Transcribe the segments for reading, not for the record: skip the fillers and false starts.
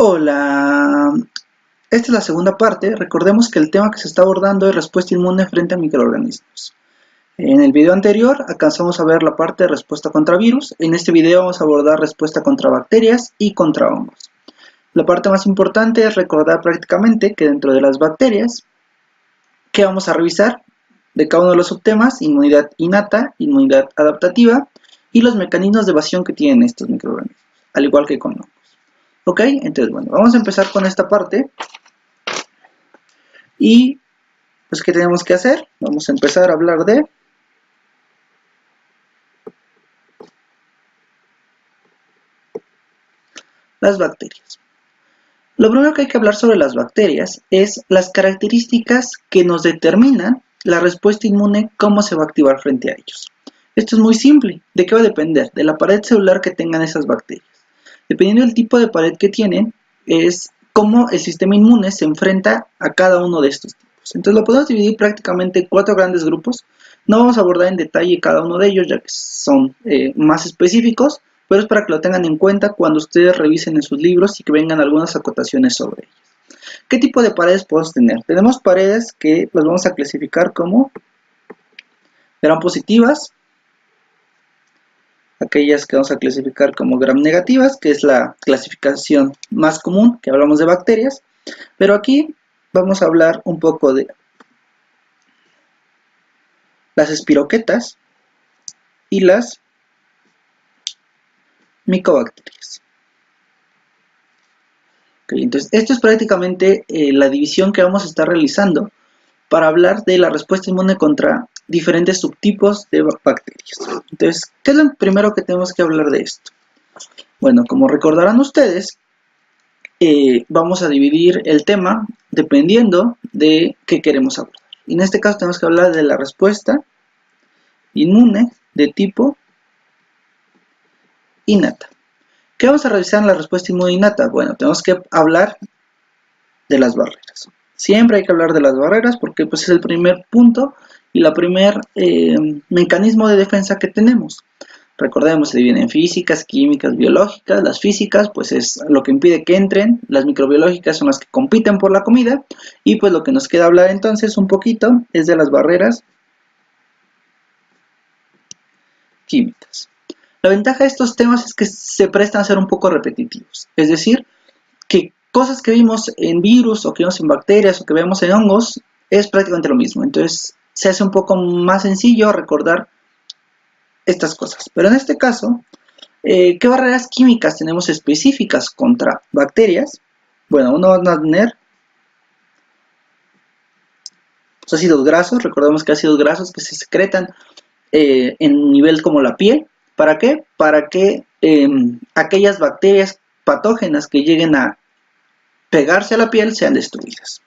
Hola, esta es la segunda parte. Recordemos que el tema que se está abordando es respuesta inmune frente a microorganismos. En el video anterior alcanzamos a ver la parte de respuesta contra virus. En este video vamos a abordar respuesta contra bacterias y contra hongos. La parte más importante es recordar prácticamente que dentro de las bacterias, ¿qué vamos a revisar? De cada uno de los subtemas: inmunidad innata, inmunidad adaptativa y los mecanismos de evasión que tienen estos microorganismos, al igual que con hongos. Ok, entonces bueno, vamos a empezar con esta parte. Y pues, ¿qué tenemos que hacer? Vamos a empezar a hablar de las bacterias. Lo primero que hay que hablar sobre las bacterias es las características que nos determinan la respuesta inmune, cómo se va a activar frente a ellos. Esto es muy simple. ¿De qué va a depender? De la pared celular que tengan esas bacterias. Dependiendo del tipo de pared que tienen, es cómo el sistema inmune se enfrenta a cada uno de estos tipos. Entonces lo podemos dividir prácticamente en 4 grandes grupos. No vamos a abordar en detalle cada uno de ellos, ya que son más específicos, pero es para que lo tengan en cuenta cuando ustedes revisen en sus libros y que vengan algunas acotaciones sobre ellos. ¿Qué tipo de paredes podemos tener? Tenemos paredes que las vamos a clasificar como gram positivas, aquellas que vamos a clasificar como gram negativas, que es la clasificación más común que hablamos de bacterias, pero aquí vamos a hablar un poco de las espiroquetas y las micobacterias. Okay, entonces, esto es prácticamente la división que vamos a estar realizando para hablar de la respuesta inmune contra diferentes subtipos de bacterias. Entonces, ¿qué es lo primero que tenemos que hablar de esto? Bueno, como recordarán ustedes, vamos a dividir el tema dependiendo de qué queremos hablar. En este caso tenemos que hablar de la respuesta inmune de tipo innata. ¿Qué vamos a revisar en la respuesta inmune innata? Bueno, tenemos que hablar de las barreras. Siempre hay que hablar de las barreras porque pues, es el primer punto y el primer mecanismo de defensa que tenemos. Recordemos, se dividen en físicas, químicas, biológicas. Las físicas pues es lo que impide que entren, las microbiológicas son las que compiten por la comida y pues lo que nos queda hablar entonces un poquito es de las barreras químicas. La ventaja de estos temas es que se prestan a ser un poco repetitivos, es decir, que cosas que vimos en virus o que vimos en bacterias o que vemos en hongos es prácticamente lo mismo, entonces se hace un poco más sencillo recordar estas cosas. Pero en este caso, ¿qué barreras químicas tenemos específicas contra bacterias? Bueno, uno va a tener los ácidos grasos. Recordemos que ácidos grasos que se secretan en nivel como la piel. ¿Para qué? Para que aquellas bacterias patógenas que lleguen a pegarse a la piel sean destruidas.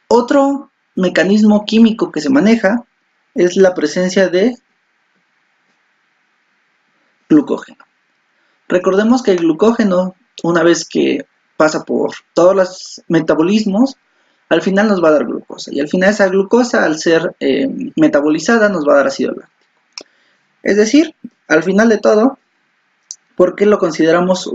Otro mecanismo químico que se maneja es la presencia de glucógeno. Recordemos que el glucógeno, una vez que pasa por todos los metabolismos, al final nos va a dar glucosa. Y al final esa glucosa, al ser metabolizada, nos va a dar ácido láctico. Es decir, al final de todo, ¿por qué lo consideramos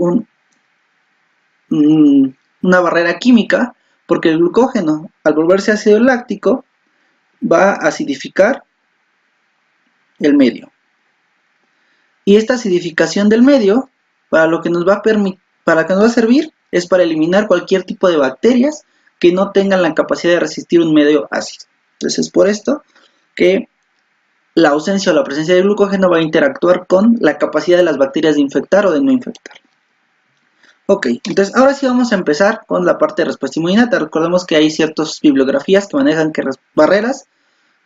una barrera química? Porque el glucógeno, al volverse ácido láctico, va a acidificar el medio. Y esta acidificación del medio, para lo que nos va a servir, es para eliminar cualquier tipo de bacterias que no tengan la capacidad de resistir un medio ácido. Entonces es por esto que la ausencia o la presencia de glucógeno va a interactuar con la capacidad de las bacterias de infectar o de no infectar. Ok, entonces ahora sí vamos a empezar con la parte de respuesta inmunitaria. Recordemos que hay ciertas bibliografías que manejan que barreras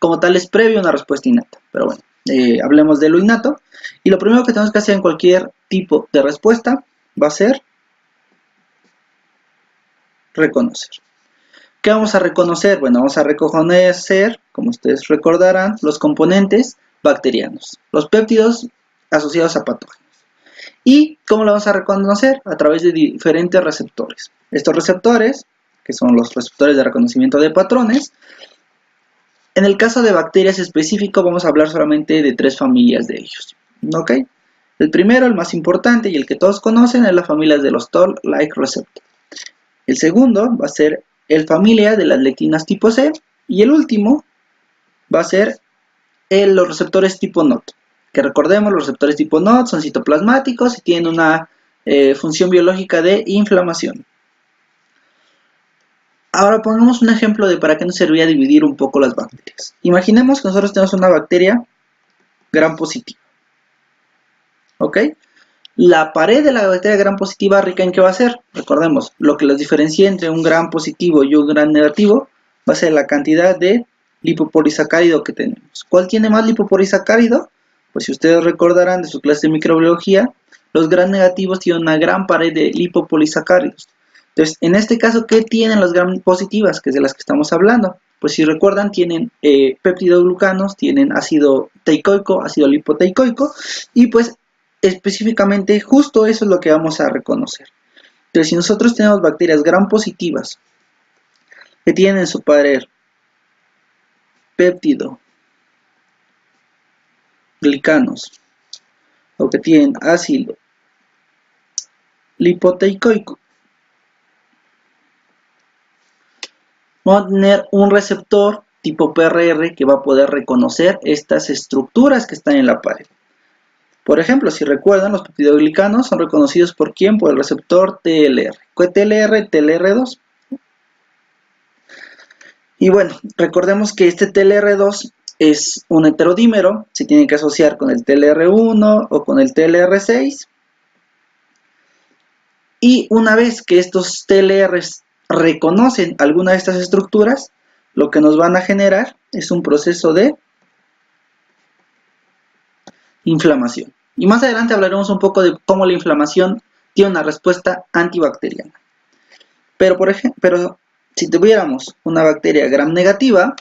como tal es previo a una respuesta innata. Pero bueno, hablemos de lo innato. Y lo primero que tenemos que hacer en cualquier tipo de respuesta va a ser reconocer. ¿Qué vamos a reconocer? Bueno, vamos a reconocer, como ustedes recordarán, los componentes bacterianos, los péptidos asociados a patógenos. ¿Y cómo lo vamos a reconocer? A través de diferentes receptores. Estos receptores, que son los receptores de reconocimiento de patrones, en el caso de bacterias específico vamos a hablar solamente de 3 familias de ellos. ¿Ok? El primero, el más importante y el que todos conocen, es la familia de los Toll-like receptors. El segundo va a ser el familia de las lectinas tipo C. Y el último va a ser los receptores tipo NOT. Que recordemos, los receptores tipo NOT son citoplasmáticos y tienen una función biológica de inflamación. Ahora pongamos un ejemplo de para qué nos serviría dividir un poco las bacterias. Imaginemos que nosotros tenemos una bacteria gram positiva. ¿Ok? La pared de la bacteria gram positiva rica en qué va a ser. Recordemos, lo que los diferencia entre un gram positivo y un gram negativo va a ser la cantidad de lipopolisacárido que tenemos. ¿Cuál tiene más lipopolisacárido? Pues si ustedes recordarán de su clase de microbiología, los gram negativos tienen una gran pared de lipopolisacáridos. Entonces, en este caso, ¿qué tienen las gram positivas? Que es de las que estamos hablando. Pues si recuerdan, tienen peptidoglucanos, tienen ácido teicoico, ácido lipoteicoico, y pues específicamente justo eso es lo que vamos a reconocer. Entonces, si nosotros tenemos bacterias gram positivas que tienen en su pared péptido glicanos o que tienen ácido lipoteicoico, vamos a tener un receptor tipo PRR que va a poder reconocer estas estructuras que están en la pared. Por ejemplo, si recuerdan, los peptidoglicanos son reconocidos por ¿quién? Por el receptor TLR. ¿Qué TLR? TLR2. Y bueno, recordemos que este TLR2 es un heterodímero, se tiene que asociar con el TLR1 o con el TLR6. Y una vez que estos TLRs reconocen alguna de estas estructuras, lo que nos van a generar es un proceso de inflamación. Y más adelante hablaremos un poco de cómo la inflamación tiene una respuesta antibacteriana. Pero, por ejemplo, si tuviéramos una bacteria gram negativa,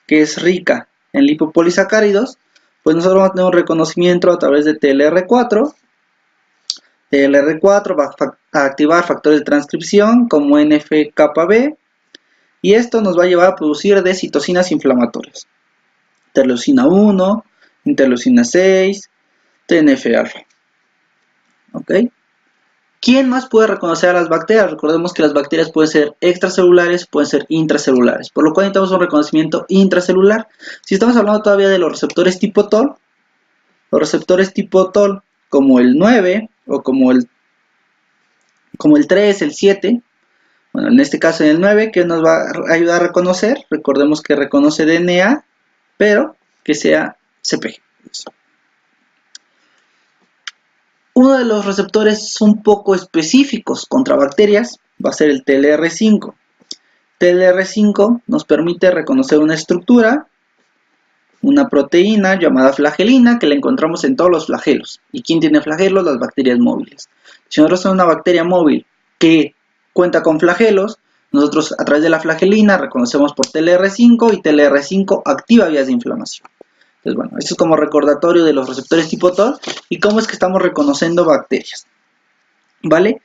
que es rica en lipopolisacáridos, pues nosotros vamos a tener un reconocimiento a través de TLR4. TLR4 va a activar factores de transcripción como NF-κB, y esto nos va a llevar a producir de citocinas inflamatorias. Interleucina 1, interleucina 6, TNF-alfa. ¿Ok? ¿Quién más puede reconocer a las bacterias? Recordemos que las bacterias pueden ser extracelulares, pueden ser intracelulares, por lo cual necesitamos un reconocimiento intracelular. Si estamos hablando todavía de los receptores tipo TOL, los receptores tipo TOL, como el 9 o como el 3, el 7, bueno, en este caso en el 9, ¿qué nos va a ayudar a reconocer? Recordemos que reconoce DNA, pero que sea CpG. Uno de los receptores un poco específicos contra bacterias va a ser el TLR5. TLR5 nos permite reconocer una estructura, una proteína llamada flagelina, que la encontramos en todos los flagelos. ¿Y quién tiene flagelos? Las bacterias móviles. Si nosotros tenemos una bacteria móvil que cuenta con flagelos, nosotros a través de la flagelina reconocemos por TLR5 y TLR5 activa vías de inflamación. Entonces, bueno, esto es como recordatorio de los receptores tipo TOL y cómo es que estamos reconociendo bacterias. ¿Vale?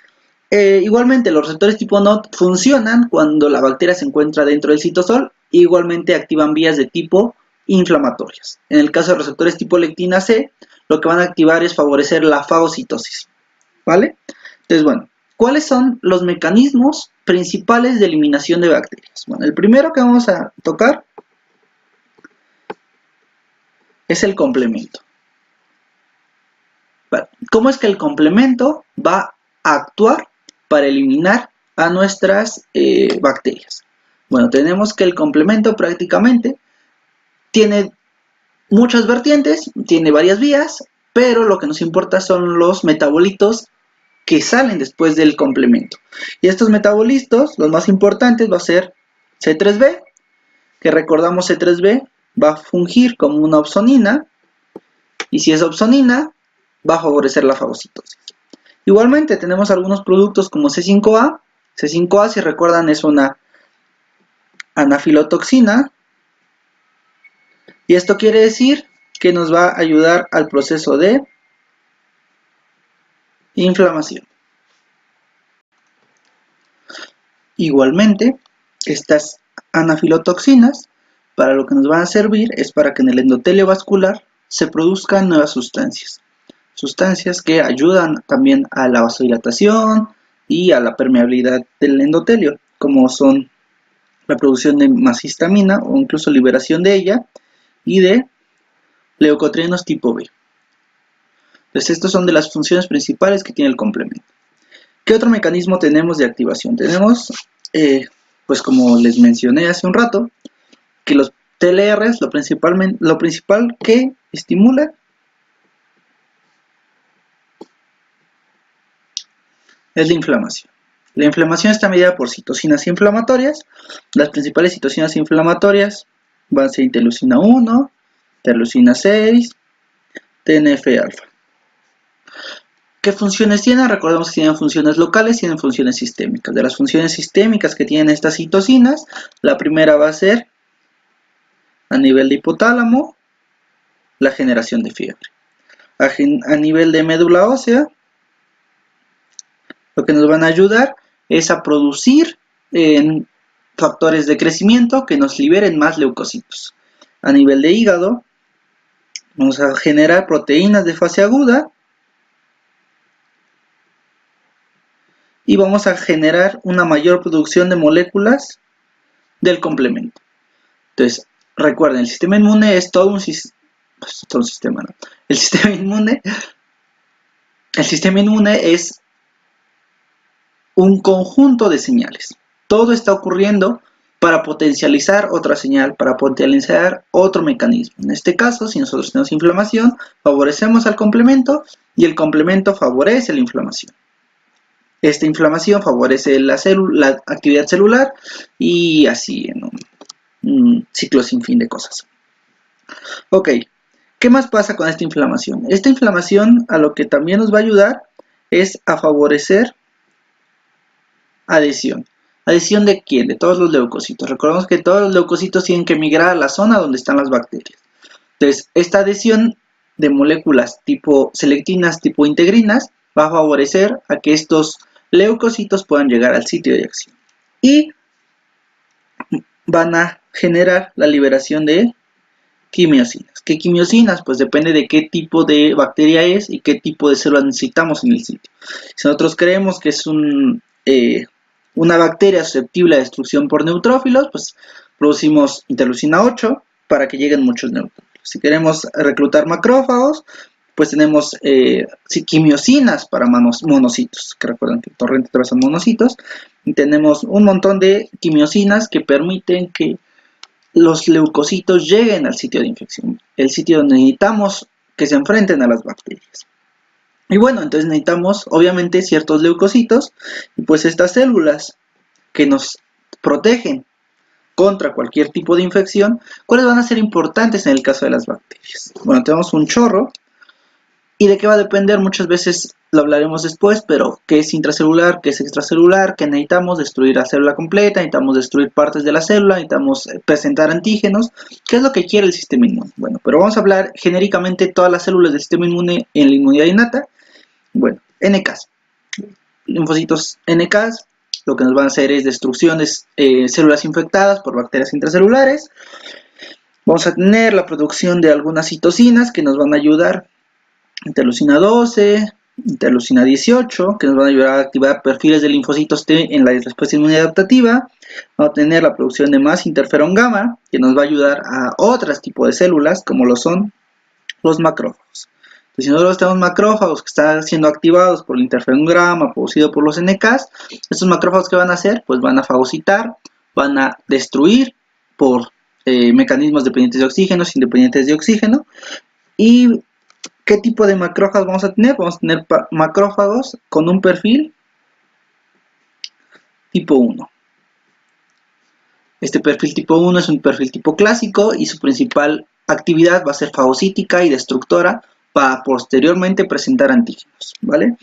Igualmente, los receptores tipo NOT funcionan cuando la bacteria se encuentra dentro del citosol e igualmente activan vías de tipo inflamatorias. En el caso de receptores tipo lectina C, lo que van a activar es favorecer la fagocitosis. ¿Vale? Entonces, bueno, ¿cuáles son los mecanismos principales de eliminación de bacterias? Bueno, el primero que vamos a tocar es el complemento. ¿Cómo es que el complemento va a actuar para eliminar a nuestras bacterias? Bueno, tenemos que el complemento prácticamente tiene muchas vertientes, tiene varias vías, pero lo que nos importa son los metabolitos que salen después del complemento. Y estos metabolitos, los más importantes, va a ser C3b, que recordamos C3b va a fungir como una opsonina, y si es opsonina, va a favorecer la fagocitosis. Igualmente tenemos algunos productos como C5a. C5a, si recuerdan, es una anafilotoxina, y esto quiere decir que nos va a ayudar al proceso de inflamación. Igualmente, estas anafilotoxinas, para lo que nos van a servir es para que en el endotelio vascular se produzcan nuevas sustancias sustancias que ayudan también a la vasodilatación y a la permeabilidad del endotelio, como son la producción de más histamina o incluso liberación de ella y de leucotrienos tipo B. Entonces, estos son de las funciones principales que tiene el complemento. ¿Qué otro mecanismo tenemos de activación? Tenemos, pues como les mencioné hace un rato, que los TLRs lo principal que estimula es la inflamación. La inflamación está medida por citocinas inflamatorias. Las principales citocinas inflamatorias van a ser interleucina 1, interleucina 6, TNF-alfa. ¿Qué funciones tienen? Recordemos que tienen funciones locales y tienen funciones sistémicas. De las funciones sistémicas que tienen estas citocinas, la primera va a ser a nivel de hipotálamo, la generación de fiebre. A nivel de médula ósea, lo que nos van a ayudar es a producir factores de crecimiento que nos liberen más leucocitos. A nivel de hígado, vamos a generar proteínas de fase aguda y vamos a generar una mayor producción de moléculas del complemento. Entonces, recuerden, el sistema inmune es todo un sistema, ¿no? El sistema inmune es un conjunto de señales. Todo está ocurriendo para potencializar otra señal, para potencializar otro mecanismo. En este caso, si nosotros tenemos inflamación, favorecemos al complemento y el complemento favorece la inflamación. Esta inflamación favorece la actividad celular y así en un ciclo sin fin de cosas. Ok, ¿qué más pasa con esta inflamación? Esta inflamación a lo que también nos va a ayudar es a favorecer adhesión. ¿Adhesión de quién? De todos los leucocitos. Recordemos que todos los leucocitos tienen que migrar a la zona donde están las bacterias. Entonces, esta adhesión de moléculas tipo selectinas, tipo integrinas, va a favorecer a que estos leucocitos puedan llegar al sitio de acción. Y van a generar la liberación de quimiosinas. ¿Qué quimiosinas? Pues depende de qué tipo de bacteria es y qué tipo de células necesitamos en el sitio. Si nosotros creemos que es una bacteria susceptible a destrucción por neutrófilos, pues producimos interleucina 8 para que lleguen muchos neutrófilos. Si queremos reclutar macrófagos, pues tenemos quimiosinas para monocitos, que recuerden que el torrente atraviesa monocitos, y tenemos un montón de quimiosinas que permiten que los leucocitos lleguen al sitio de infección, el sitio donde necesitamos que se enfrenten a las bacterias. Y bueno, entonces necesitamos obviamente ciertos leucocitos y pues estas células que nos protegen contra cualquier tipo de infección, ¿cuáles van a ser importantes en el caso de las bacterias? Bueno, tenemos un chorro. ¿Y de qué va a depender? Muchas veces lo hablaremos después, pero ¿qué es intracelular? ¿Qué es extracelular? ¿Qué necesitamos? Destruir la célula completa, necesitamos destruir partes de la célula, necesitamos presentar antígenos. ¿Qué es lo que quiere el sistema inmune? Bueno, pero vamos a hablar genéricamente de todas las células del sistema inmune en la inmunidad innata. Bueno, NKs, linfocitos NKs, lo que nos van a hacer es destrucción de células infectadas por bacterias intracelulares. Vamos a tener la producción de algunas citocinas que nos van a ayudar, interleucina 12, interleucina 18, que nos van a ayudar a activar perfiles de linfocitos T en la respuesta inmune adaptativa. Vamos a tener la producción de más interferón gamma, que nos va a ayudar a otros tipos de células, como lo son los macrófagos. Entonces, si nosotros tenemos macrófagos que están siendo activados por el interferón gamma producido por los NKs, estos macrófagos, ¿qué van a hacer? Pues van a fagocitar, van a destruir por mecanismos dependientes de oxígeno, independientes de oxígeno. ¿Y qué tipo de macrófagos vamos a tener? Vamos a tener macrófagos con un perfil tipo 1. Este perfil tipo 1 es un perfil tipo clásico y su principal actividad va a ser fagocítica y destructora para posteriormente presentar antígenos, ¿vale?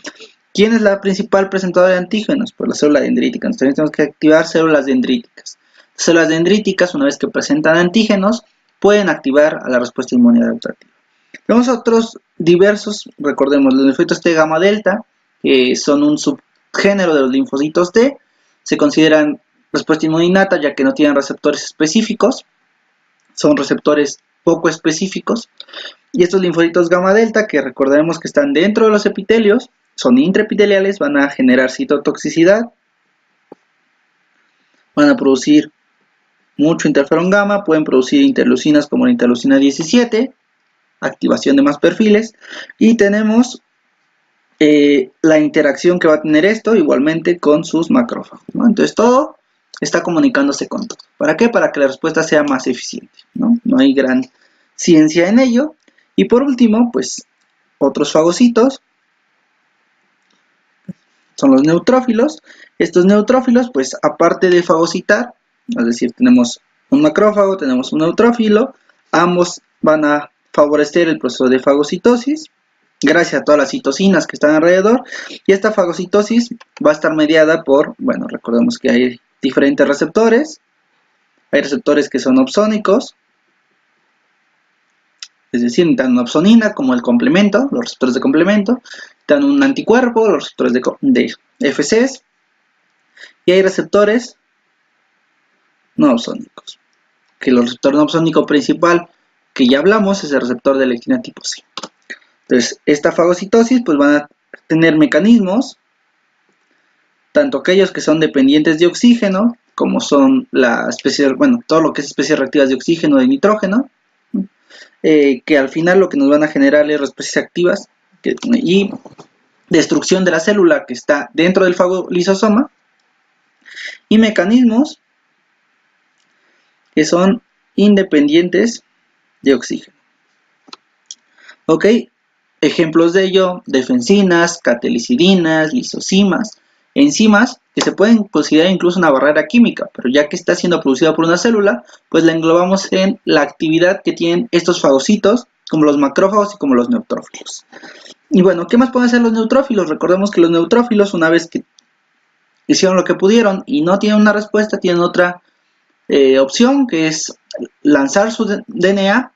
¿Quién es la principal presentadora de antígenos? Pues la célula dendrítica. Entonces tenemos que activar células dendríticas. Las células dendríticas, una vez que presentan antígenos, pueden activar a la respuesta inmune adaptativa. Tenemos otros diversos, recordemos, los linfocitos T gamma delta, que son un subgénero de los linfocitos T, se consideran respuesta inmune innata ya que no tienen receptores específicos, son receptores poco específicos. Y estos linfocitos gamma delta, que recordaremos que están dentro de los epitelios, son intraepiteliales, van a generar citotoxicidad, van a producir mucho interferón gamma, pueden producir interleucinas como la interleucina 17, activación de más perfiles, y tenemos la interacción que va a tener esto igualmente con sus macrófagos, ¿no? Entonces todo está comunicándose con todo. ¿Para qué? Para que la respuesta sea más eficiente, ¿no? No hay gran ciencia en ello. Y por último, pues otros fagocitos son los neutrófilos. Estos neutrófilos, pues aparte de fagocitar, es decir, tenemos un macrófago, tenemos un neutrófilo, ambos van a favorecer el proceso de fagocitosis gracias a todas las citocinas que están alrededor, y esta fagocitosis va a estar mediada por, bueno, recordemos que hay diferentes receptores, hay receptores que son opsónicos, es decir, necesitan una opsonina como el complemento, los receptores de complemento, necesitan un anticuerpo, los receptores de FCs, y hay receptores no opsónicos, que el receptor no opsónico principal que ya hablamos es el receptor de lectina tipo C. Entonces, esta fagocitosis pues van a tener mecanismos, tanto aquellos que son dependientes de oxígeno, como son la especie, bueno, todo lo que es especies reactivas de oxígeno, de nitrógeno, que al final lo que nos van a generar es especies activas y destrucción de la célula que está dentro del fagolisosoma, y mecanismos que son independientes de oxígeno. ¿Ok? Ejemplos de ello, defensinas, catelicidinas, lisocimas, enzimas que se pueden considerar incluso una barrera química, pero ya que está siendo producida por una célula, pues la englobamos en la actividad que tienen estos fagocitos, como los macrófagos y como los neutrófilos. Y bueno, ¿qué más pueden hacer los neutrófilos? Recordemos que los neutrófilos, una vez que hicieron lo que pudieron y no tienen una respuesta, tienen otra opción, que es lanzar su DNA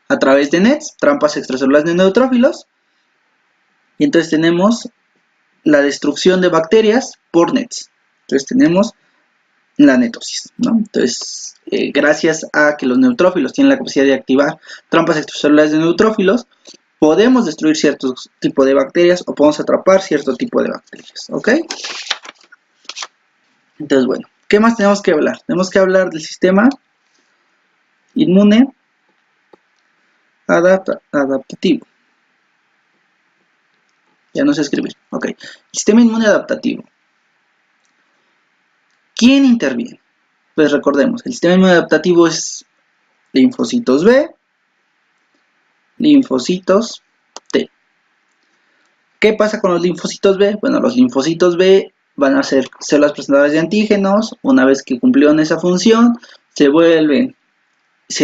a través de NETs, trampas extracelulares de neutrófilos, y entonces tenemos la destrucción de bacterias por NETs. Entonces tenemos la netosis, ¿no? Entonces, gracias a que los neutrófilos tienen la capacidad de activar trampas extracelulares de neutrófilos, podemos destruir cierto tipo de bacterias o podemos atrapar cierto tipo de bacterias, ¿ok? Entonces, bueno, ¿qué más tenemos que hablar? Tenemos que hablar del sistema inmune adaptativo. Ya no sé escribir. Ok. Sistema inmune adaptativo. ¿Quién interviene? Pues recordemos, el sistema inmune adaptativo es linfocitos B, linfocitos T. ¿Qué pasa con los linfocitos B? Bueno, los linfocitos B van a ser células presentadoras de antígenos. Una vez que cumplieron esa función, se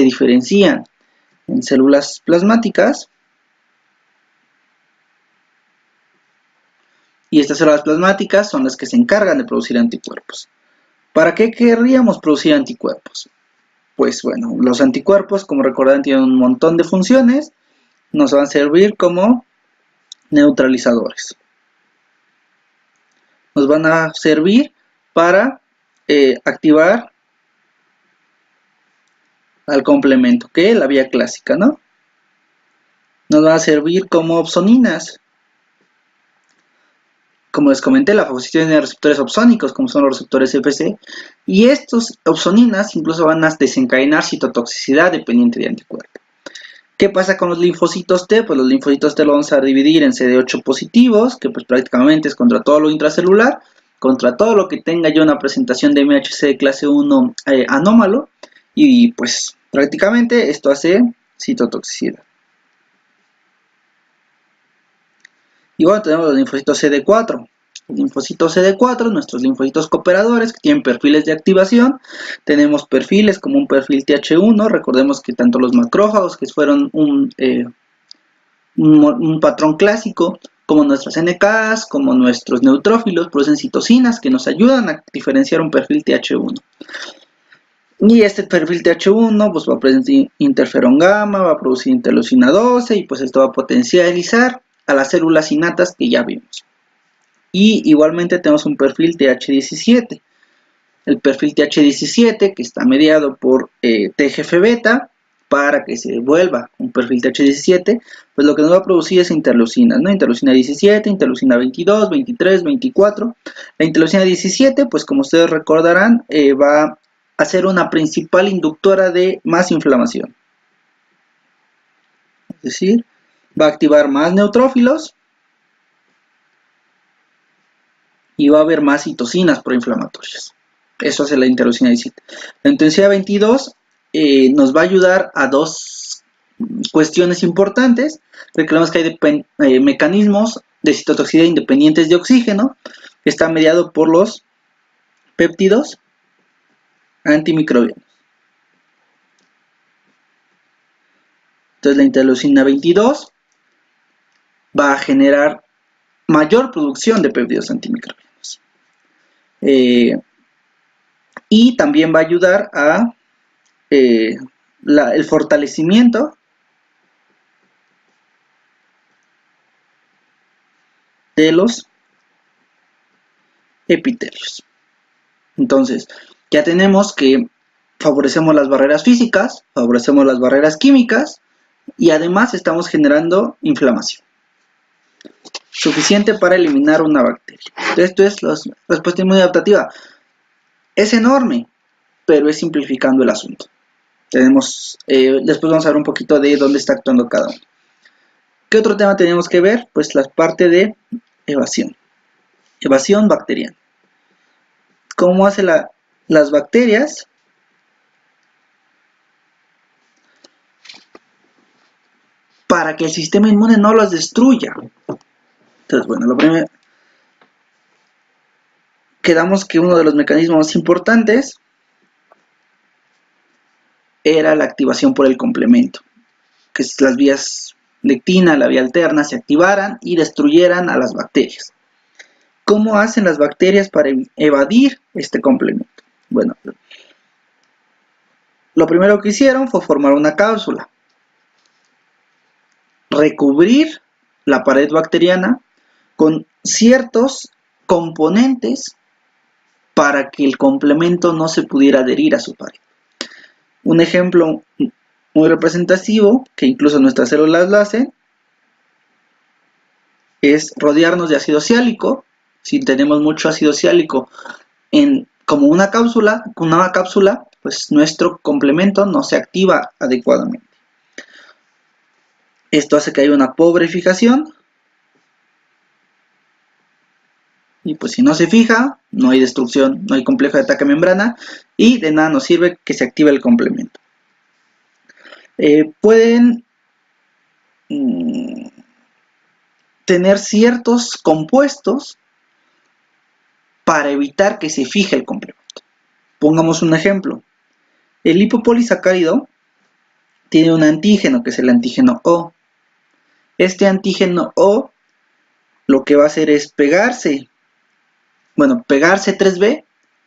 diferencian en células plasmáticas. Y estas células plasmáticas son las que se encargan de producir anticuerpos. ¿Para qué querríamos producir anticuerpos? Pues bueno, los anticuerpos, como recordarán, tienen un montón de funciones. Nos van a servir como neutralizadores. Nos van a servir para activar al complemento, que es la vía clásica, ¿no? Nos van a servir como opsoninas. Como les comenté, la fagocitosis tiene receptores opsónicos, como son los receptores FC, y estos opsoninas incluso van a desencadenar citotoxicidad dependiente de anticuerpo. ¿Qué pasa con los linfocitos T? Pues los linfocitos T los vamos a dividir en CD8 positivos, que pues prácticamente es contra todo lo intracelular, contra todo lo que tenga ya una presentación de MHC de clase 1 anómalo, y pues prácticamente esto hace citotoxicidad. Y bueno, tenemos los linfocitos CD4. Los linfocitos CD4, nuestros linfocitos cooperadores que tienen perfiles de activación. Tenemos perfiles como un perfil TH1. Recordemos que tanto los macrófagos, que fueron un patrón clásico, como nuestras NKs, como nuestros neutrófilos, producen citocinas que nos ayudan a diferenciar un perfil TH1. Y este perfil TH1 pues va a producir interferón gamma, va a producir interleucina 12 y pues esto va a potencializar a las células innatas que ya vimos. Y igualmente tenemos un perfil TH17. El perfil TH17 que está mediado por TGF-beta para que se vuelva un perfil TH17, pues lo que nos va a producir es interleucinas, ¿no? Interleucina 17, interleucina 22, 23, 24. La interleucina 17, pues como ustedes recordarán, va a ser una principal inductora de más inflamación. Es decir, va a activar más neutrófilos y va a haber más citocinas proinflamatorias. Eso hace la interleucina 17. La intensidad 22 nos va a ayudar a dos cuestiones importantes. Recordemos que hay mecanismos de citotoxicidad independientes de oxígeno, que están mediados por los péptidos antimicrobianos. Entonces la interleucina 22 va a generar mayor producción de péptidos antimicrobianos. Y también va a ayudar a el fortalecimiento de los epitelios. Entonces, ya tenemos que favorecemos las barreras físicas, favorecemos las barreras químicas y además estamos generando inflamación. Suficiente para eliminar una bacteria. Esto es la respuesta inmunoadaptativa. Es enorme, pero es simplificando el asunto. Tenemos, después vamos a ver un poquito de dónde está actuando cada uno. ¿Qué otro tema tenemos que ver? Pues la parte de evasión. Evasión bacteriana. ¿Cómo hace las bacterias? Para que el sistema inmune no las destruya. Entonces, bueno, lo primero, quedamos que uno de los mecanismos más importantes era la activación por el complemento, que es las vías lectina, la vía alterna, se activaran y destruyeran a las bacterias. ¿Cómo hacen las bacterias para evadir este complemento? Bueno, lo primero que hicieron fue formar una cápsula, recubrir la pared bacteriana con ciertos componentes para que el complemento no se pudiera adherir a su pared. Un ejemplo muy representativo, que incluso nuestras células lo hacen, es rodearnos de ácido ciálico. Si tenemos mucho ácido ciálico como una cápsula, pues nuestro complemento no se activa adecuadamente. Esto hace que haya una pobre fijación. Y pues si no se fija, no hay destrucción, no hay complejo de ataque a membrana y de nada nos sirve que se active el complemento. Pueden tener ciertos compuestos para evitar que se fije el complemento. Pongamos un ejemplo. El lipopolisacárido tiene un antígeno que es el antígeno O. Este antígeno O lo que va a hacer es pegarse 3B,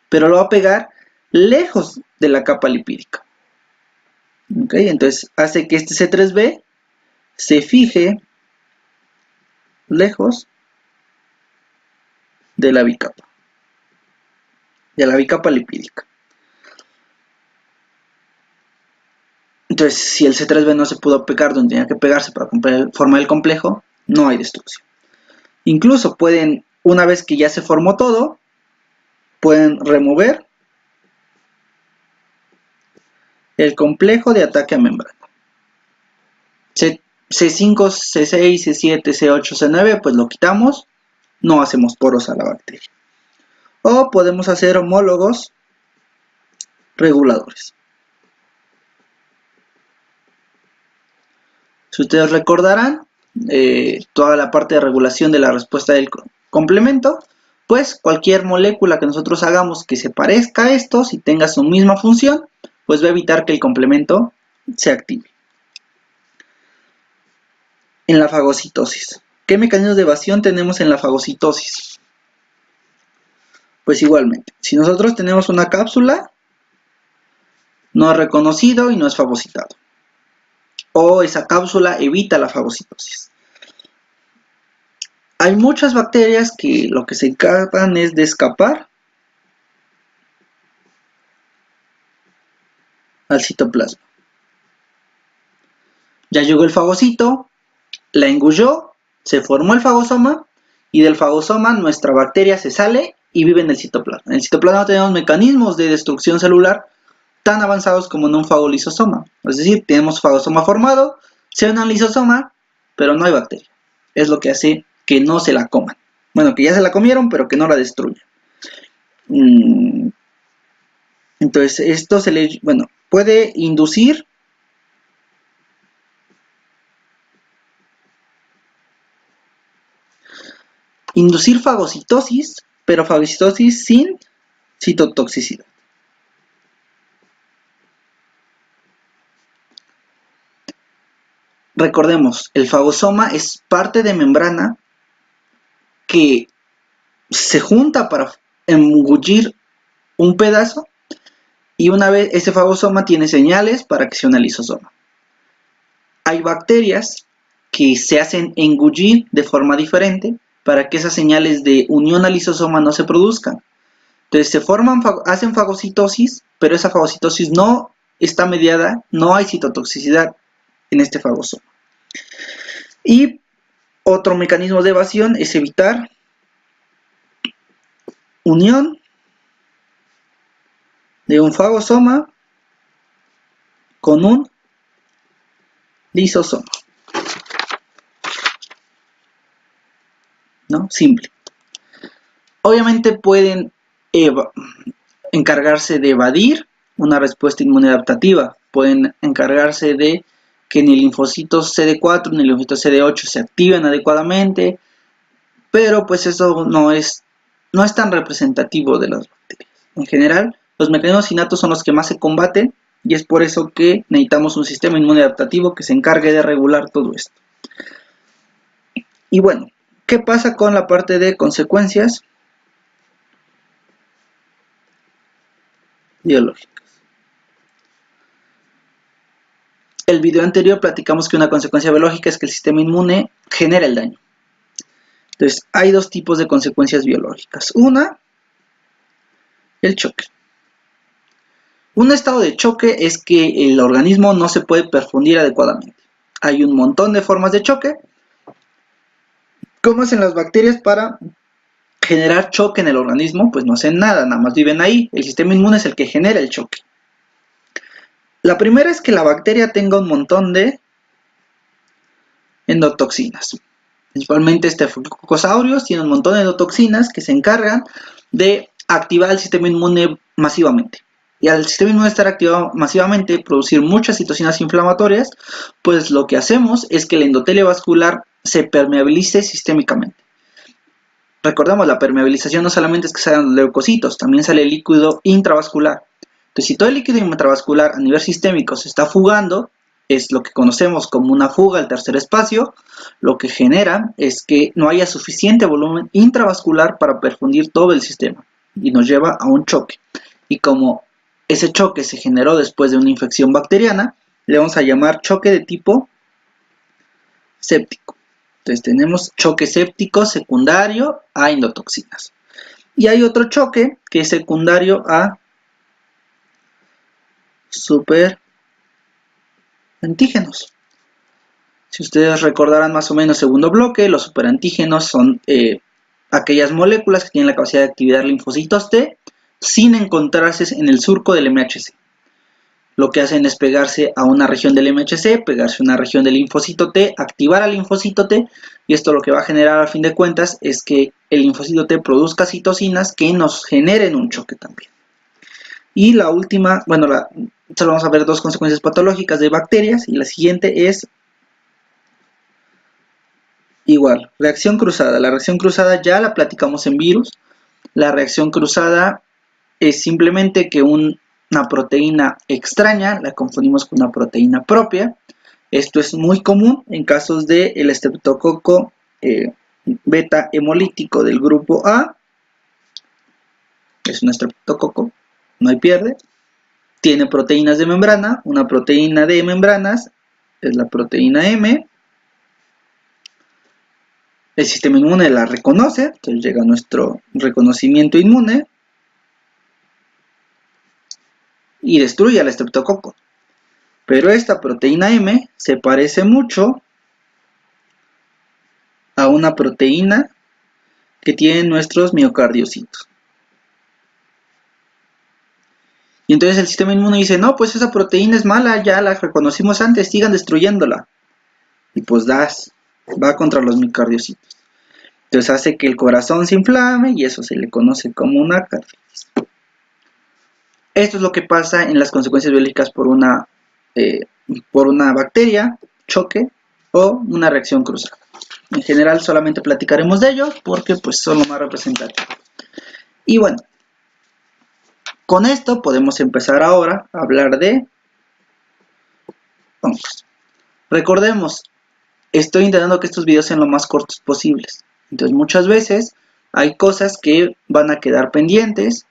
pero lo va a pegar lejos de la capa lipídica. ¿Okay? Entonces hace que este C3B se fije lejos de la bicapa lipídica. Entonces, si el C3B no se pudo pegar donde tenía que pegarse para formar el complejo, no hay destrucción. Incluso pueden, una vez que ya se formó todo, pueden remover el complejo de ataque a membrana. C5, C6, C7, C8, C9, pues lo quitamos, no hacemos poros a la bacteria. O podemos hacer homólogos reguladores. Si ustedes recordarán, toda la parte de regulación de la respuesta del complemento, pues cualquier molécula que nosotros hagamos que se parezca a esto, si tenga su misma función, pues va a evitar que el complemento se active. En la fagocitosis. ¿Qué mecanismos de evasión tenemos en la fagocitosis? Pues igualmente, si nosotros tenemos una cápsula, no es reconocido y no es fagocitado. O esa cápsula evita la fagocitosis. Hay muchas bacterias que lo que se encargan es de escapar al citoplasma. Ya llegó el fagocito, la engulló, se formó el fagosoma y del fagosoma nuestra bacteria se sale y vive en el citoplasma. En el citoplasma tenemos mecanismos de destrucción celular tan avanzados como en un fagolisosoma. Es decir, tenemos fagosoma formado, se une al lisosoma, pero no hay bacteria. Es lo que hace que no se la coman. Bueno, que ya se la comieron, pero que no la destruyan. Entonces, esto puede inducir fagocitosis, pero fagocitosis sin citotoxicidad. Recordemos, el fagosoma es parte de membrana que se junta para engullir un pedazo y una vez ese fagosoma tiene señales para que sea un lisosoma. Hay bacterias que se hacen engullir de forma diferente para que esas señales de unión al lisosoma no se produzcan. Entonces hacen fagocitosis, pero esa fagocitosis no está mediada, no hay citotoxicidad en este fagosoma. Y otro mecanismo de evasión es evitar unión de un fagosoma con un lisosoma. ¿No? Simple. Obviamente pueden encargarse de evadir una respuesta inmune adaptativa. Pueden encargarse de que ni el linfocito CD4 ni el linfocito CD8 se activen adecuadamente, pero pues eso no es tan representativo de las bacterias. En general, los mecanismos innatos son los que más se combaten y es por eso que necesitamos un sistema inmune adaptativo que se encargue de regular todo esto. Y bueno, ¿qué pasa con la parte de consecuencias biológicas? El video anterior platicamos que una consecuencia biológica es que el sistema inmune genera el daño. Entonces, hay dos tipos de consecuencias biológicas. Una, el choque. Un estado de choque es que el organismo no se puede perfundir adecuadamente. Hay un montón de formas de choque. ¿Cómo hacen las bacterias para generar choque en el organismo? Pues no hacen nada, nada más viven ahí. El sistema inmune es el que genera el choque. La primera es que la bacteria tenga un montón de endotoxinas. Principalmente Staphylococcus tiene un montón de endotoxinas que se encargan de activar el sistema inmune masivamente. Y al sistema inmune estar activado masivamente, producir muchas citocinas inflamatorias, pues lo que hacemos es que el endotelio vascular se permeabilice sistémicamente. Recordemos, la permeabilización no solamente es que salgan los leucocitos, también sale el líquido intravascular. Entonces, si todo el líquido intravascular a nivel sistémico se está fugando, es lo que conocemos como una fuga al tercer espacio, lo que genera es que no haya suficiente volumen intravascular para perfundir todo el sistema y nos lleva a un choque. Y como ese choque se generó después de una infección bacteriana, le vamos a llamar choque de tipo séptico. Entonces tenemos choque séptico secundario a endotoxinas. Y hay otro choque que es secundario a superantígenos. Si ustedes recordarán más o menos segundo bloque, los superantígenos son aquellas moléculas que tienen la capacidad de activar linfocitos T sin encontrarse en el surco del MHC. Lo que hacen es pegarse a una región del MHC, pegarse a una región del linfocito T, activar al linfocito T, y esto lo que va a generar a fin de cuentas es que el linfocito T produzca citocinas que nos generen un choque también. Y la última, bueno, solo vamos a ver dos consecuencias patológicas de bacterias, y la siguiente es igual, reacción cruzada. La reacción cruzada ya la platicamos en virus. La reacción cruzada es simplemente que una proteína extraña la confundimos con una proteína propia. Esto es muy común en casos del estreptococo beta hemolítico del grupo A. Es un estreptococo, no hay pierde. Tiene proteínas de membrana, una proteína de membranas es la proteína M. El sistema inmune la reconoce, entonces llega nuestro reconocimiento inmune y destruye al estreptococo. Pero esta proteína M se parece mucho a una proteína que tienen nuestros miocardiocitos. Y entonces el sistema inmune dice, no, pues esa proteína es mala, ya la reconocimos antes, sigan destruyéndola. Y pues va contra los miocardiocitos. Entonces hace que el corazón se inflame y eso se le conoce como una carditis. Esto es lo que pasa en las consecuencias biológicas por una bacteria, choque o una reacción cruzada. En general solamente platicaremos de ello porque pues son lo más representativo. Y bueno, con esto podemos empezar ahora a hablar de hongos. Recordemos, estoy intentando que estos videos sean lo más cortos posibles. Entonces muchas veces hay cosas que van a quedar pendientes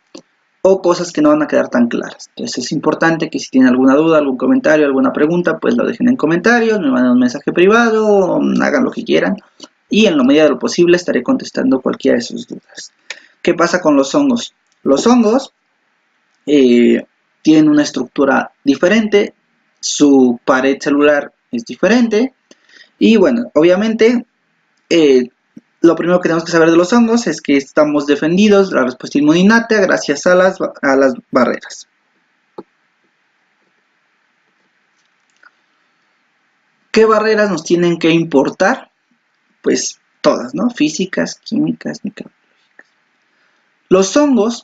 o cosas que no van a quedar tan claras. Entonces es importante que si tienen alguna duda, algún comentario, alguna pregunta, pues lo dejen en comentarios, me manden un mensaje privado, hagan lo que quieran. Y en la medida de lo posible estaré contestando cualquiera de sus dudas. ¿Qué pasa con los hongos? Los hongos tienen una estructura diferente, su pared celular es diferente y bueno, obviamente lo primero que tenemos que saber de los hongos es que estamos defendidos de la respuesta inmune innata gracias a las barreras. ¿Qué barreras nos tienen que importar? Pues todas, ¿no? Físicas, químicas, microbiológicas. Los hongos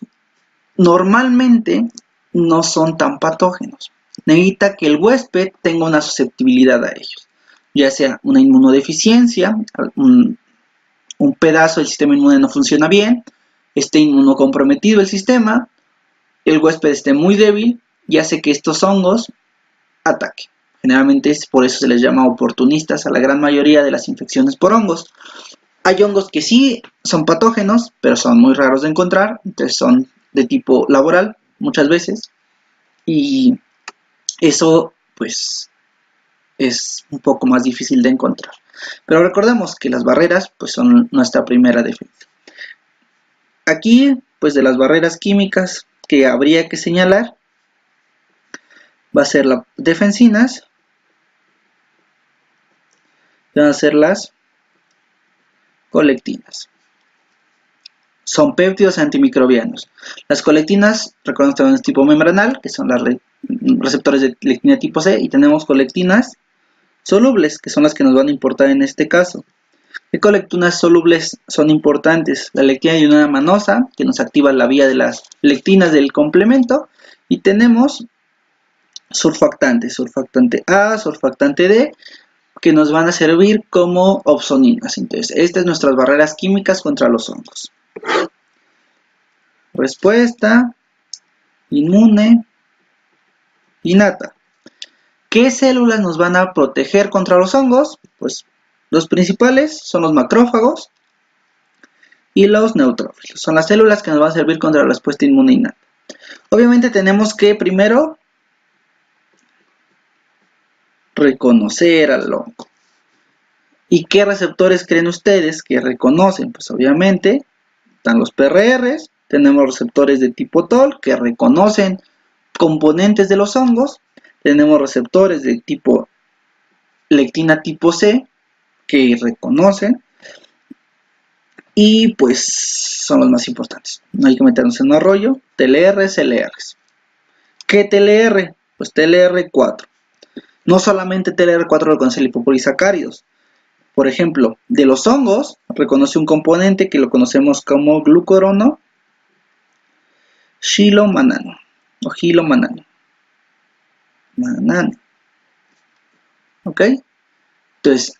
normalmente no son tan patógenos. Necesita que el huésped tenga una susceptibilidad a ellos, ya sea una inmunodeficiencia, un pedazo del sistema inmune no funciona bien, esté inmunocomprometido el sistema, el huésped esté muy débil y hace que estos hongos ataquen. Generalmente es por eso se les llama oportunistas a la gran mayoría de las infecciones por hongos. Hay hongos que sí son patógenos, pero son muy raros de encontrar, entonces son de tipo laboral muchas veces y eso pues es un poco más difícil de encontrar. Pero recordemos que las barreras pues son nuestra primera defensa. Aquí pues de las barreras químicas que habría que señalar va a ser las defensinas, van a ser las colectinas. Son péptidos antimicrobianos. Las colectinas, recuerden que es tipo membranal, que son los receptores de lectina tipo C, y tenemos colectinas solubles, que son las que nos van a importar en este caso. ¿Qué colectinas solubles son importantes? La lectina ionada manosa, que nos activa la vía de las lectinas del complemento, y tenemos surfactantes, surfactante A, surfactante D, que nos van a servir como opsoninas. Entonces, estas son nuestras barreras químicas contra los hongos. Respuesta inmune innata. ¿Qué células nos van a proteger contra los hongos? Pues los principales son los macrófagos y los neutrófilos. Son las células que nos van a servir contra la respuesta inmune innata. Obviamente tenemos que primero reconocer al hongo. ¿Y qué receptores creen ustedes que reconocen? Pues obviamente están los PRRs, tenemos receptores de tipo TOL que reconocen componentes de los hongos, tenemos receptores de tipo lectina tipo C que reconocen y pues son los más importantes. No hay que meternos en un rollo. TLR, CLRs. ¿Qué TLR? Pues TLR4. No solamente TLR4 reconoce lipopolisacáridos. Por ejemplo, de los hongos reconoce un componente que lo conocemos como glucorono xilomanano o gilomanano. ¿Ok? Entonces,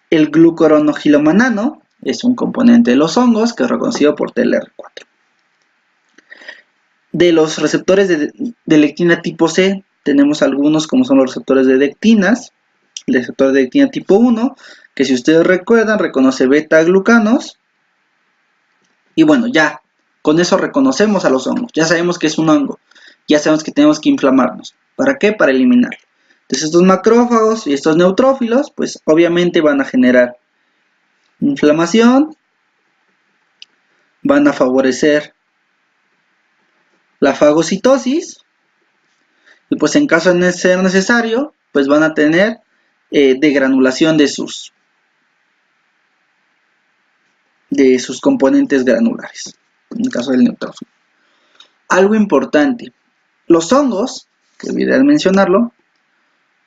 el glucoronogilomanano es un componente de los hongos que es reconocido por TLR4. De los receptores de lectina tipo C, tenemos algunos como son los receptores de lectinas, el receptor de lectina tipo 1, que si ustedes recuerdan, reconoce beta-glucanos. Y bueno, ya, con eso reconocemos a los hongos. Ya sabemos que es un hongo. Ya sabemos que tenemos que inflamarnos. ¿Para qué? Para eliminarlo. Entonces estos macrófagos y estos neutrófilos, pues obviamente van a generar inflamación, van a favorecer la fagocitosis y pues en caso de ser necesario, pues van a tener degranulación de sus componentes granulares, en el caso del neutrófilo. Algo importante, los hongos, que olvidé mencionarlo,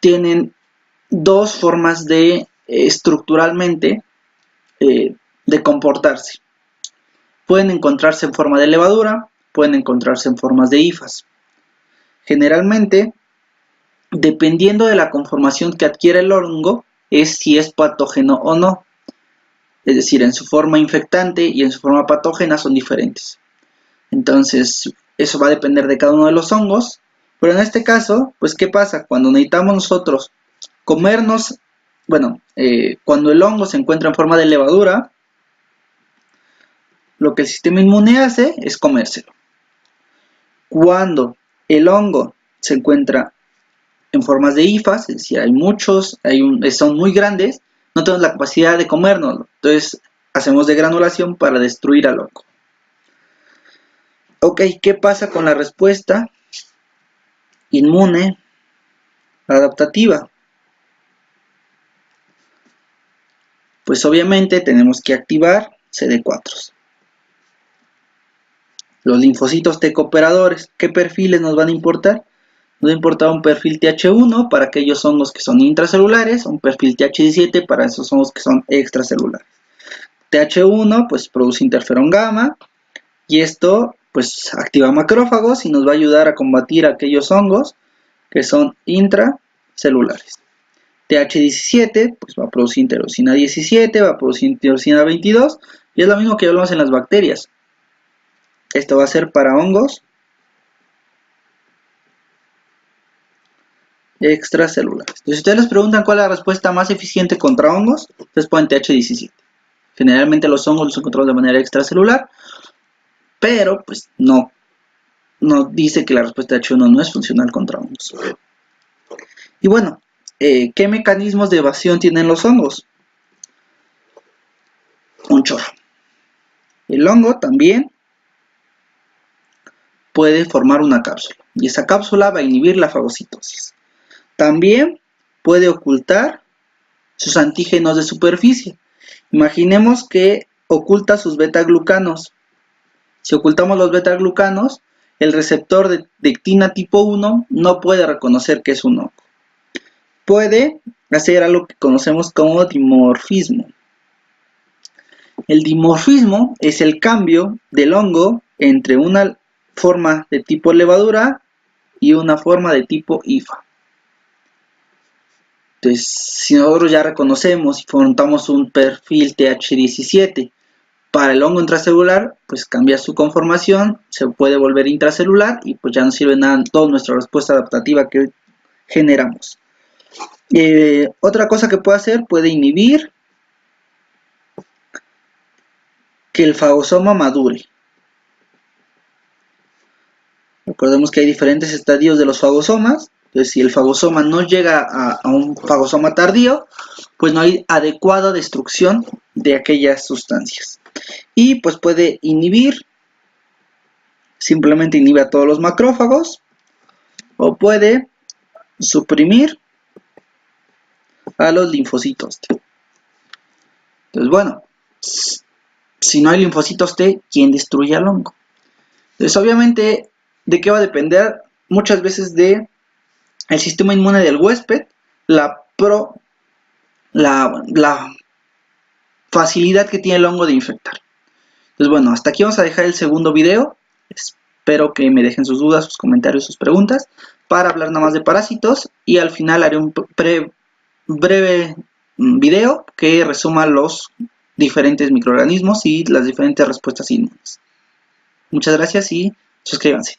tienen dos formas de estructuralmente de comportarse. Pueden encontrarse en forma de levadura, pueden encontrarse en formas de hifas. Generalmente, dependiendo de la conformación que adquiere el hongo, es si es patógeno o no. Es decir, en su forma infectante y en su forma patógena son diferentes. Entonces, eso va a depender de cada uno de los hongos. Pero en este caso, pues, ¿qué pasa? Cuando necesitamos nosotros comernos, cuando el hongo se encuentra en forma de levadura, lo que el sistema inmune hace es comérselo. Cuando el hongo se encuentra en formas de hifas, es decir, hay muchos, son muy grandes, no tenemos la capacidad de comérnoslo. Entonces, hacemos degranulación para destruir al hongo. Ok, ¿qué pasa con la respuesta inmune adaptativa? Pues obviamente tenemos que activar CD4. Los linfocitos T cooperadores, ¿qué perfiles nos van a importar? Nos va a importar un perfil TH1 para aquellos hongos que son intracelulares, un perfil TH17 para esos hongos que son extracelulares. TH1 pues produce interferón gamma y esto pues activa macrófagos y nos va a ayudar a combatir aquellos hongos que son intracelulares. TH17 pues va a producir interleucina 17, va a producir interleucina 22 y es lo mismo que hablamos en las bacterias. Esto va a ser para hongos extracelulares. Entonces, si ustedes les preguntan cuál es la respuesta más eficiente contra hongos, ustedes ponen TH17. Generalmente los hongos los encontramos de manera extracelular, pero pues no dice que la respuesta TH1 no es funcional contra hongos. Y bueno, ¿qué mecanismos de evasión tienen los hongos? Un chorro. El hongo también puede formar una cápsula y esa cápsula va a inhibir la fagocitosis. También puede ocultar sus antígenos de superficie. Imaginemos que oculta sus beta-glucanos. Si ocultamos los beta-glucanos, el receptor de actina tipo 1 no puede reconocer que es un hongo. Puede hacer algo que conocemos como dimorfismo. El dimorfismo es el cambio del hongo entre una forma de tipo levadura y una forma de tipo hifa. Entonces, si nosotros ya reconocemos y montamos un perfil TH17 para el hongo intracelular, pues cambia su conformación, se puede volver intracelular y pues ya no sirve nada toda nuestra respuesta adaptativa que generamos. Otra cosa que puede hacer, puede inhibir que el fagosoma madure. Recordemos que hay diferentes estadios de los fagosomas. Entonces, si el fagosoma no llega a un fagosoma tardío, pues no hay adecuada destrucción de aquellas sustancias. Y pues puede inhibir, simplemente inhibe a todos los macrófagos, o puede suprimir a los linfocitos T. Entonces, bueno, si no hay linfocitos T, ¿quién destruye al hongo? Entonces, obviamente, ¿de qué va a depender? Muchas veces de el sistema inmune del huésped, la facilidad que tiene el hongo de infectar. Entonces, bueno, hasta aquí vamos a dejar el segundo video. Espero que me dejen sus dudas, sus comentarios, sus preguntas, para hablar nada más de parásitos, y al final haré un breve video que resuma los diferentes microorganismos y las diferentes respuestas inmunes. Muchas gracias y suscríbanse.